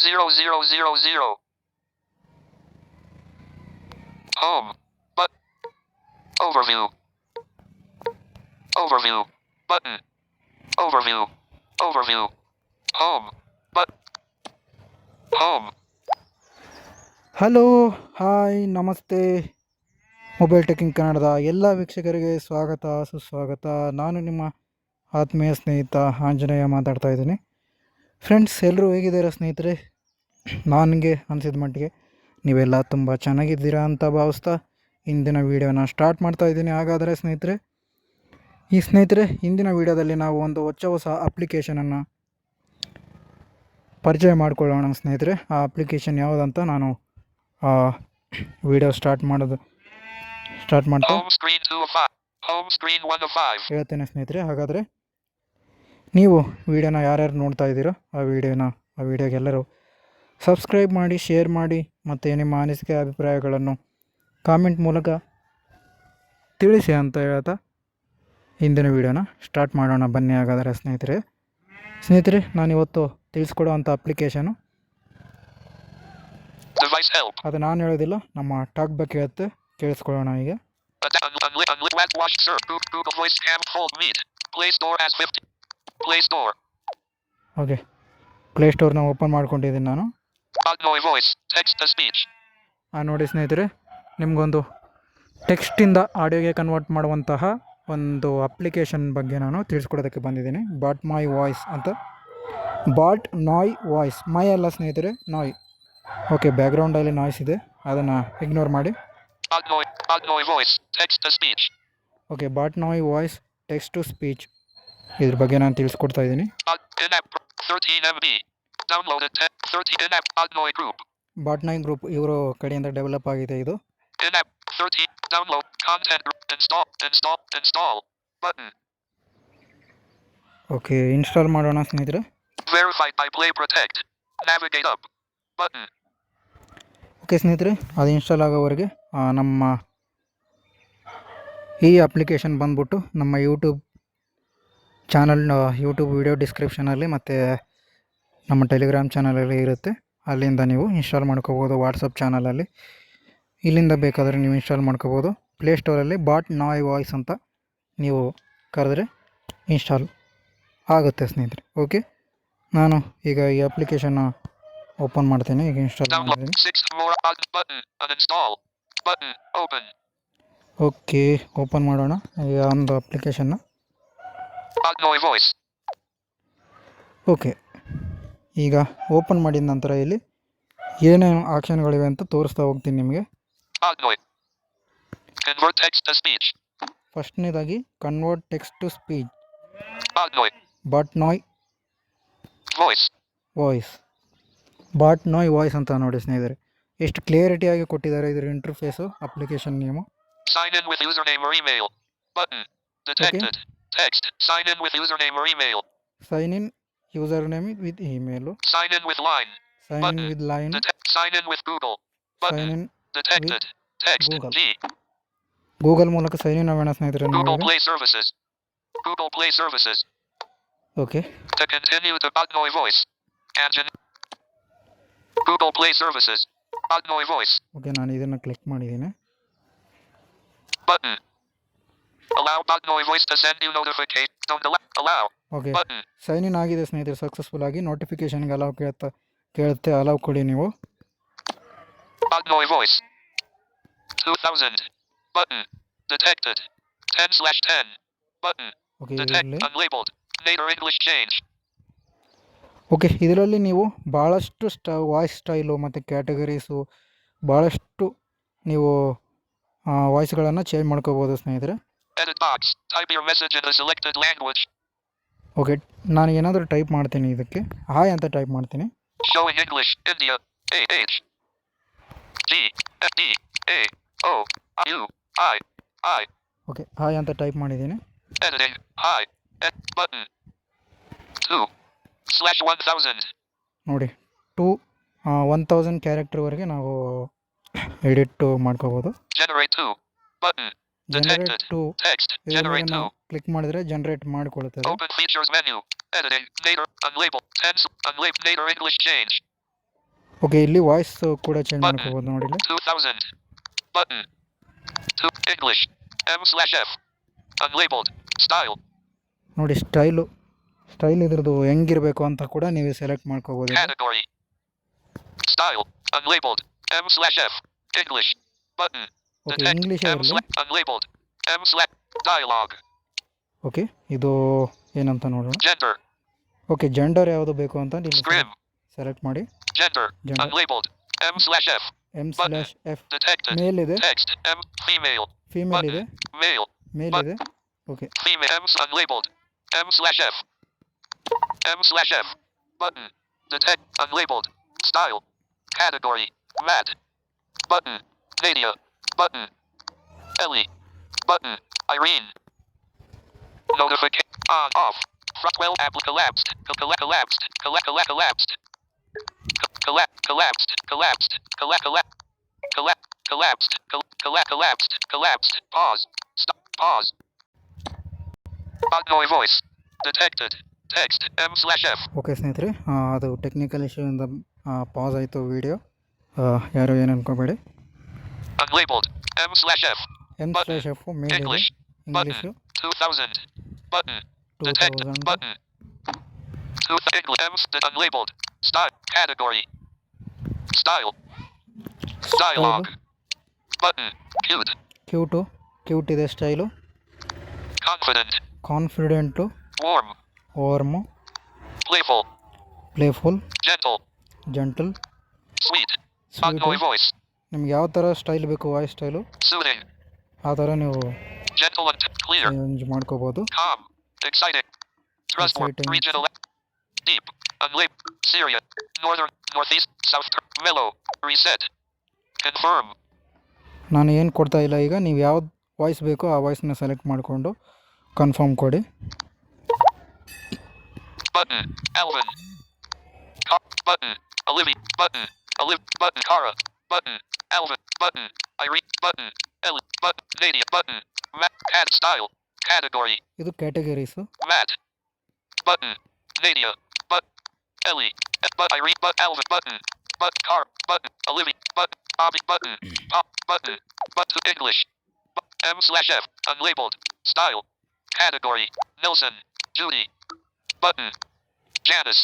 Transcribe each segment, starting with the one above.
000. Home. But. Overview. Overview. Button. Overview. Overview. Home. But. Home. Hello, hi, ನಮಸ್ತೆ. Mobile ಟೆಕಿಂಗ್ ಕನ್ನಡದ ಎಲ್ಲ ವೀಕ್ಷಕರಿಗೆ ಸ್ವಾಗತ, ಸುಸ್ವಾಗತ. ನಾನು ನಿಮ್ಮ ಆತ್ಮೀಯ ಸ್ನೇಹಿತ ಆಂಜನೇಯ ಮಾತಾಡ್ತಾ ಇದ್ದೀನಿ. ಫ್ರೆಂಡ್ಸ್, ಎಲ್ಲರೂ ಹೇಗಿದ್ದೀರಾ ಸ್ನೇಹಿತರೆ? ನನಗೆ ಅನಿಸಿದ ಮಟ್ಟಿಗೆ ನೀವೆಲ್ಲ ತುಂಬ ಚೆನ್ನಾಗಿದ್ದೀರಾ ಅಂತ ಭಾವಿಸ್ತಾ ಇಂದಿನ ವೀಡಿಯೋನ ಸ್ಟಾರ್ಟ್ ಮಾಡ್ತಾ ಇದ್ದೀನಿ. ಹಾಗಾದರೆ ಸ್ನೇಹಿತರೆ, ಇಂದಿನ ವೀಡಿಯೋದಲ್ಲಿ ನಾವು ಒಂದು ಹೊಸ ಅಪ್ಲಿಕೇಶನನ್ನು ಪರಿಚಯ ಮಾಡಿಕೊಳ್ಳೋಣ ಸ್ನೇಹಿತರೆ. ಆ ಅಪ್ಲಿಕೇಶನ್ ಯಾವುದಂತ ನಾನು ವಿಡಿಯೋ ಸ್ಟಾರ್ಟ್ ಮಾಡ್ತಾ ಹೇಳ್ತೇನೆ ಸ್ನೇಹಿತರೆ. ಹಾಗಾದರೆ ನೀವು ವಿಡಿಯೋನ ಯಾರ್ಯಾರು ನೋಡ್ತಾ ಇದ್ದೀರೋ ಆ ವಿಡಿಯೋಗೆಲ್ಲರೂ ಸಬ್ಸ್ಕ್ರೈಬ್ ಮಾಡಿ, ಶೇರ್ ಮಾಡಿ, ಮತ್ತು ನಿಮ್ಮ ಅನಿಸಿಕೆ ಅಭಿಪ್ರಾಯಗಳನ್ನು ಕಾಮೆಂಟ್ ಮೂಲಕ ತಿಳಿಸಿ ಅಂತ ಹೇಳ್ತಾ ಇಂದಿನ ವಿಡಿಯೋನ ಸ್ಟಾರ್ಟ್ ಮಾಡೋಣ ಬನ್ನಿ. ಹಾಗಾದರೆ ಸ್ನೇಹಿತರೆ ನಾನಿವತ್ತು ತಿಳಿಸ್ಕೊಡೋವಂಥ ಅಪ್ಲಿಕೇಶನು ಅದು ನಾನು ಹೇಳೋದಿಲ್ಲ, ನಮ್ಮ ಟಾಕ್ ಬಗ್ಗೆ ಹೇಳುತ್ತೆ, ಕೇಳಿಸ್ಕೊಳ್ಳೋಣ ಈಗ. ಓಕೆ, ಪ್ಲೇಸ್ಟೋರ್ನ ಓಪನ್ ಮಾಡ್ಕೊಂಡಿದ್ದೀನಿ ನಾನು. ನೋಡಿ ಸ್ನೇಹಿತರೆ, ನಿಮಗೊಂದು ಟೆಕ್ಸ್ಟಿಂದ ಆಡಿಯೋಗೆ ಕನ್ವರ್ಟ್ ಮಾಡುವಂತಹ ಒಂದು ಅಪ್ಲಿಕೇಶನ್ ಬಗ್ಗೆ ನಾನು ತಿಳಿಸ್ಕೊಡೋದಕ್ಕೆ ಬಂದಿದ್ದೀನಿ. ಬಾಟ್ ನಾಯ್ ವಾಯ್ಸ್, ಮೈ ಅಲ್ಲ ಸ್ನೇಹಿತರೆ, ನಾಯ್. ಓಕೆ, ಬ್ಯಾಕ್ಗ್ರೌಂಡಲ್ಲಿ ನಾಯ್ಸ್ ಇದೆ, ಅದನ್ನು ಇಗ್ನೋರ್ ಮಾಡಿ. Okay, Botnoi voice text to speech, ಇದ್ರ ಬಗ್ಗೆ ನಾನು ತಿಳಿಸ್ಕೊಡ್ತಾ ಇದ್ದೀನಿ. ಬಾಟ್ ನಾಯ್ ಗ್ರೂಪ್ ಇವರು ಕಡೆಯಿಂದ ಡೆವಲಪ್ ಆಗಿದೆ ಇದು. ಓಕೆ, ಇನ್ಸ್ಟಾಲ್ ಮಾಡೋಣ ಸ್ನೇಹಿತರೆ. ಓಕೆ ಸ್ನೇಹಿತರೆ, ಅದು ಇನ್ಸ್ಟಾಲ್ ಆಗೋವರೆಗೆ ನಮ್ಮ ಈ ಅಪ್ಲಿಕೇಶನ್ ಬಂದ್ಬಿಟ್ಟು ನಮ್ಮ ಯೂಟ್ಯೂಬ್ ವಿಡಿಯೋ ಡಿಸ್ಕ್ರಿಪ್ಷನಲ್ಲಿ ಮತ್ತು ನಮ್ಮ ಟೆಲಿಗ್ರಾಮ್ ಚಾನಲಲ್ಲಿ ಇರುತ್ತೆ. ಅಲ್ಲಿಂದ ನೀವು ಇನ್ಸ್ಟಾಲ್ ಮಾಡ್ಕೋಬೋದು. ವಾಟ್ಸಪ್ ಚಾನಲಲ್ಲಿ ಇಲ್ಲಿಂದ ಬೇಕಾದರೆ ನೀವು ಇನ್ಸ್ಟಾಲ್ ಮಾಡ್ಕೋಬೋದು. ಪ್ಲೇಸ್ಟೋರಲ್ಲಿ ಬಾಟ್ ನಾಯ್ ವಾಯ್ಸ್ ಅಂತ ನೀವು ಕರೆದ್ರೆ ಇನ್ಸ್ಟಾಲ್ ಆಗುತ್ತೆ ಸ್ನೇಹಿತರೆ. ಓಕೆ, ನಾನು ಈಗ ಈ ಅಪ್ಲಿಕೇಶನ್ನ ಓಪನ್ ಮಾಡ್ತೀನಿ. ಈಗ ಇನ್ಸ್ಟಾಲ್ ಮಾಡ್ತೀನಿ. ಓಕೆ, ಓಪನ್ ಮಾಡೋಣ ಈಗ ಒಂದು ಅಪ್ಲಿಕೇಶನ್ನ. ಓಕೆ, ಈಗ ಓಪನ್ ಮಾಡಿದ ನಂತರ ಇಲ್ಲಿ ಏನೇನು ಆಪ್ಷನ್ಗಳಿವೆ ಅಂತ ತೋರಿಸ್ತಾ ಹೋಗ್ತೀನಿ ನಿಮಗೆ. ಫಸ್ಟ್ನೇದಾಗಿ convert text to speech, Botnoi voice ಅಂತ ನೋಡಿ ಸ್ನೇಹಿತರೆ, ಎಷ್ಟು ಕ್ಲಿಯರಿಟಿಯಾಗಿ ಕೊಟ್ಟಿದ್ದಾರೆ ಇದರ interface, application name. Sign in with username or email. Button. Detected. Okay. Text. Sign in with username or email. Sign in username with email. Sign in with Line. Sign Button. in with Line. Sign in with Google. Button. Sign in detected. Text. Google. G. Google ಮೂಲಕ sign in ಆಗೋಣ ಸ್ನೇಹಿತರೆ. Google Play Services. Google Play Services. Okay. To continue to Adnoy Voice. Google Play Services. Adnoy Voice. Okay, ನಾನು ಇದನ್ನು click ಮಾಡಿದ್ದೀನಿ. Button. Allow Adnoy Voice to send you notification. Don't allow. Okay. Button. Sign in ಆಗಿದೆ ಸ್ನೇಹಿತರೆ successful ಆಗಿ. ನೋಟಿಫಿಕೇಶನ್ಗೆ allow ಕೇಳುತ್ತೆ, allow ಕೊಡಿ ನೀವು. Adnoy Voice. 2000. Button. Detected. 10/10. Button. Okay, detect unlabeled. Nader English change. Okay, ಇದರಲ್ಲಿ ನೀವು ಭಾಳಷ್ಟು ವಾಯ್ಸ್ ಸ್ಟೈಲು ಮತ್ತು ಕ್ಯಾಟಗರೀಸು ಭಾಳಷ್ಟು ನೀವು ವಾಯ್ಸ್ಗಳನ್ನು ಚೇಂಜ್ ಮಾಡ್ಕೋಬೋದು ಸ್ನೇಹಿತರೆ. ಓಕೆ, ನಾನು ಏನಾದರೂ ಟೈಪ್ ಮಾಡ್ತೀನಿ, ಇದಕ್ಕೆ ಹಾಯ್ ಅಂತ ಟೈಪ್ ಮಾಡ್ತೀನಿ. ಓಕೆ, ಹಾಯ್ ಅಂತ ಟೈಪ್ ಮಾಡಿದ್ದೀನಿ. ನೋಡಿ, 1000 ಕ್ಯಾರೆಕ್ಟರ್ವರೆಗೆ ನಾವು ಎಡಿಟ್ ಮಾಡ್ಕೋಬೋದು. ಕ್ಲಿಕ್ ಮಾಡಿದ್ರೆ ಜನರೇಟ್ ಮಾಡಿಕೊಳ್ಳುತ್ತದೆ. ಓಕೆ, ಇಲ್ಲಿ ವಾಯ್ಸ್ ಕೂಡ ಚೇಂಜ್ Button. ಮಾಡ್ಕೋಬೋದು ನೋಡಿ ಇಲ್ಲಿ. 2000. Button. To English. M/F. Unlabeled. Style. ನೋಡಿ ಸ್ಟೈಲ್ ಇದ್ರದ್ದು ಹೆಂಗಿರಬೇಕು ಅಂತ ಕೂಡ ನೀವು ಸೆಲೆಕ್ಟ್ ಮಾಡ್ಕೋಬೋದು. Category. Style. Unlabeled. M/F. English. Button. Okay, Detect. English ಇರಲಿ. Unlabeled. Dialogue. ಓಕೆ, ಇದು ಏನಂತ ನೋಡೋಣ. Gender. ಓಕೆ, ಜೆಂಡರ್ ಯಾವುದು ಬೇಕು ಅಂತ ನೀವು Scrim. ಸೆಲೆಕ್ಟ್ ಮಾಡಿ. Gender. Gender. Unlabeled. M/F. M/F. Detected. ಮೇಲ್ ಇದೆ, Text. M. Female. Female Button. ಇದೆ, Male. ಮೇಲ್ Button. ಇದೆ. Okay, Female. M. Unlabeled. M/F. M/F. Button. Detect. Unlabeled. Style. Category. Matt. Button. Nadia. Button. Ellie. Button. Irene. Notification. On. Off. Frotwell app collapsed. Collapsed. Collapsed. Collapsed. Collapsed. Pause. Stop. Pause. Bugnoy voice. Detected. Text. M/F. Okay ಸ್ನೇಹಿತರೆ, ಅದು technical ಇಶ್ಯೂಯಿಂದ pass ಆಯಿತು video. ಯಾರು ಏನು ಅನ್ಕೋಬೇಡಿ. Unlabeled. M/F. M/F ಮೇಲ್ ಇದೆ, English. English 2000. Button. Detected. 2000. Button. English. Unlabeled. Style. Category. Style. Dialogue. Button. Cute. Cute ಇದೆ style. Confident. Confident, Warm. Warm, Playful. Playful, Gentle. Gentle, Sweet. Sweet. Bugnoy voice. ನಿಮ್ಗೆ ಯಾವ ಥರ style ಬೇಕು, voice style, Soothing. ಆ ಥರ ನೀವು Gentle and clear. Change ಮಾಡ್ಕೋಬೋದು. Calm. Exciting. Trustworthy. Exciting. Regional. Deep. Unlabeled. Syria. Northern. Northeast. South. Mellow. Reset. Confirm. ನಾನು ಏನು ಕೊಡ್ತಾ ಇಲ್ಲ, ಈಗ ನೀವು ಯಾವ್ದು ವಾಯ್ಸ್ ಬೇಕೋ ಆ ವಾಯ್ಸ್ನ ಸೆಲೆಕ್ಟ್ ಮಾಡಿಕೊಂಡು ಕನ್ಫರ್ಮ್ ಕೊಡಿ. Button. Alvin. Button. Olivia. Button. Button. Cara. Button. Alvin. Button. Irene. Button. Ellie. Button. Nadia. Button. Matt. Cat style. Category. ಇದು categories. Matt. Button. Nadia. Ellie. Irene. Alvin. Button. Car. Button. Olivia. Button. Bobby. Button. Pop. Button. To English. M/F. Unlabeled. Style. Category. Nelson. Judy. Button. Janice.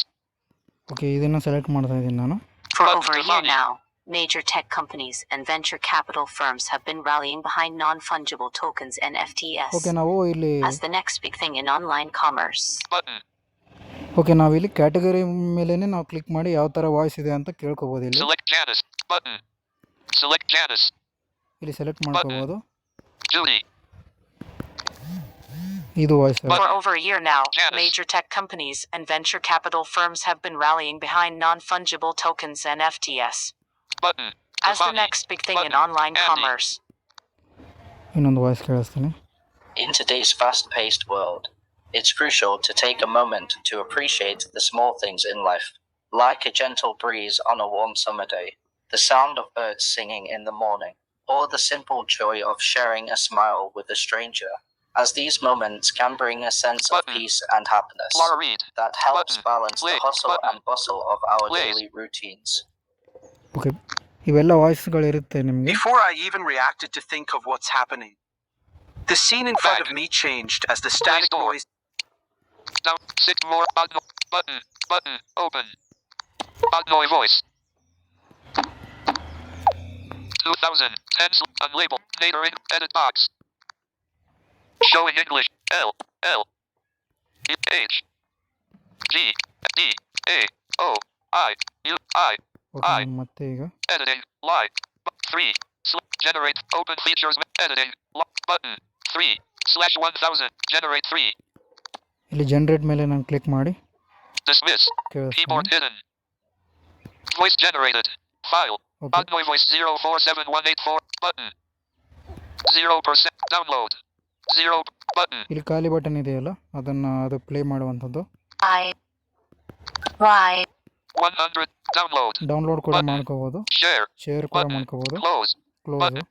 Okay, ಇದನ್ನು select ಮಾಡ್ತಾ ಇದ್ದೀನಿ ನಾನು. For over a year now, major tech companies and venture capital firms have been rallying behind non-fungible tokens NFTs okay, ನಾವು ಇಲ್ಲಿ as the next big thing in online commerce. Button. Okay, ನಾವಿಲ್ಲಿ category ಮೇಲೇ ನಾವು click ಮಾಡಿ ಯಾವ ಥರ voice ಇದೆ ಅಂತ ಕೇಳ್ಕೊಬೋದು. ಇಲ್ಲಿ Select Janice. Button. Select Janice. ಇಲ್ಲಿ ಸೆಲೆಕ್ಟ್ ಮಾಡ್ಕೋಬೋದು. Judy. ಇದು voice. For over a year now, Janice. major tech companies and venture capital firms have been rallying behind non-fungible tokens NFTs Button. as the Stefani. next big thing in Button. online Andy. commerce. ಇನ್ನೊಂದು voice ಕೇಳಿಸ್ತೀನಿ. In today's fast-paced world, it's crucial to take a moment to appreciate the small things in life, like a gentle breeze on a warm summer day, the sound of birds singing in the morning, or the simple joy of sharing a smile with a stranger, as these moments can bring a sense of Button. peace and happiness Laura Reed. that helps Button. balance Play. the hustle Button. and bustle of our Play. daily routines. Okay, ಇವೆಲ್ಲ ವಾಯ್ಸ್ಗಳಿರುತ್ತೆ ನಿಮಗೆ. Before I even reacted to think of what's happening, the scene in front Back. of me changed as the static door. noise Down. 6 more. Button. Button. Open. Bugnoy voice. 2010. Unlabeled. Nader in edit box. Showing English. L. H. G. D. A. O. I. U. I. Okay, I. ಮತ್ತೆ ಈಗ Editing. Live. 3. Generate. Open features. Editing. Button. 3/1000. Generate 3. ಇಲ್ಲಿ generate ಮೇಲೆ ನಾನು click ಮಾಡಿ Dismiss. ಕೇಳಿಸ್ತೀನಿ. Keyboard hidden. Voice generated. File. Okay, Bugnoy voice 047184. Button. 0%. Download. 0. Button. ಇಲ್ಲಿ ಖಾಲಿ button ಇದೆಯಲ್ಲ, ಅದು ಪ್ಲೇ ಮಾಡುವಂಥದ್ದು. Y 100. Download. ಡೌನ್ಲೋಡ್ ಕೂಡ Button. ಮಾಡ್ಕೋಬೋದು, Share. ಶೇರ್ ಕೂಡ Button. ಮಾಡ್ಕೋಬೋದು, Close. Close. Button.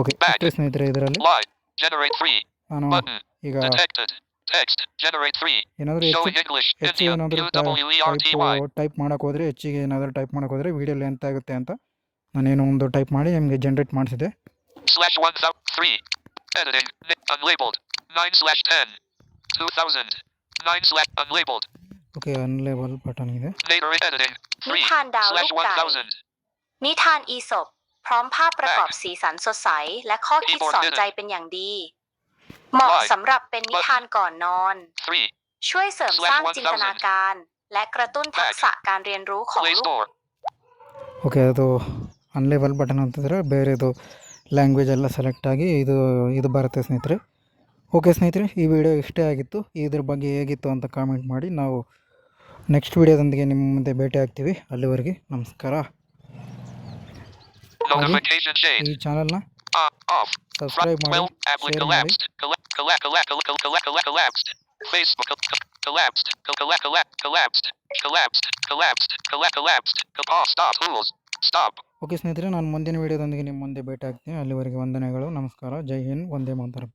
Okay, Back. ಅಷ್ಟೇ ಸ್ನೇಹಿತರೆ. ಇದರಲ್ಲಿ Live. Generate 3. ನಾನು Button. ಈಗ Detected. Text. Generate 3. ಏನಾದರೂ Showing English. ಹೆಚ್ಚಿಗೆ India. ಏನಾದರೂ UWERTY. ಟೈಪ್ ಮಾಡೋಕೆ ಹೋದರೆ ಹೆಚ್ಚಿಗೆ ಏನಾದರೂ ಟೈಪ್ ಮಾಡೋಕೆ ಹೋದರೆ ವೀಡಿಯೋ ಲೆಂತ್ ಆಗುತ್ತೆ ಅಂತ ನಾನೇನೋ ಒಂದು ಟೈಪ್ ಮಾಡಿ ನಿಮಗೆ ಜನ್ರೇಟ್ ಮಾಡಿಸಿದೆ. /1003. Editing. Unlabeled. 9/10. 2000. 9/unlabeled. Okay, unlabel button ಇದೆ. Later editing. นิทานดาวลูกไก่ 3/1000. นิทานอีสปพร้อมภาพประกอบสีสันสดใสและข้อคิดสอนใจเป็นอย่างดี เหมาะสำหรับเป็นนิทานก่อนนอน 3. ช่วยเสริมสร้างจินตนาการ และกระตุ้นทักษะการเรียนรู้ของ Play ลูก Store. Okay, ಅದು ಅನ್ಲೇಬಲ್ ಬಟನ್ ಅಂತಂದರೆ ಬೇರೆದು ಲ್ಯಾಂಗ್ವೇಜ್ ಎಲ್ಲ ಸೆಲೆಕ್ಟ್ ಆಗಿ ಇದು ಬರುತ್ತೆ ಸ್ನೇಹಿತರೆ. ಓಕೆ ಸ್ನೇಹಿತರೆ, ಈ ವಿಡಿಯೋ ಇಷ್ಟೇ ಆಗಿತ್ತು. ಇದ್ರ ಬಗ್ಗೆ ಹೇಗಿತ್ತು ಅಂತ ಕಾಮೆಂಟ್ ಮಾಡಿ. ನಾವು ನೆಕ್ಸ್ಟ್ ವಿಡಿಯೋದೊಂದಿಗೆ ನಿಮ್ಮ ಮುಂದೆ ಭೇಟಿ ಆಗ್ತೀವಿ. ಅಲ್ಲಿವರೆಗೆ ನಮಸ್ಕಾರ. Notification ಈ shade. ಚಾನಲ್ನ Off. ಸಬ್ಸ್ಕ್ರೈಬ್ ಮಾಡಿ, ಶೇರ್ ಮಾಡಿ. Collapsed. Facebook. Collapsed. Stop. Rules. Stop. Okay ಸ್ನೇಹಿತರೆ, ನಾನು ಮುಂದಿನ ವಿಡಿಯೋದೊಂದಿಗೆ ನಿಮ್ಮ ಮುಂದೆ ಭೇಟಿ ಆಗ್ತೀನಿ. ಅಲ್ಲಿವರೆಗೆ ವಂದನೆಗಳು, ನಮಸ್ಕಾರ, ಜೈ ಹಿಂದ್, ವಂದೇ ಮಾತರಂ.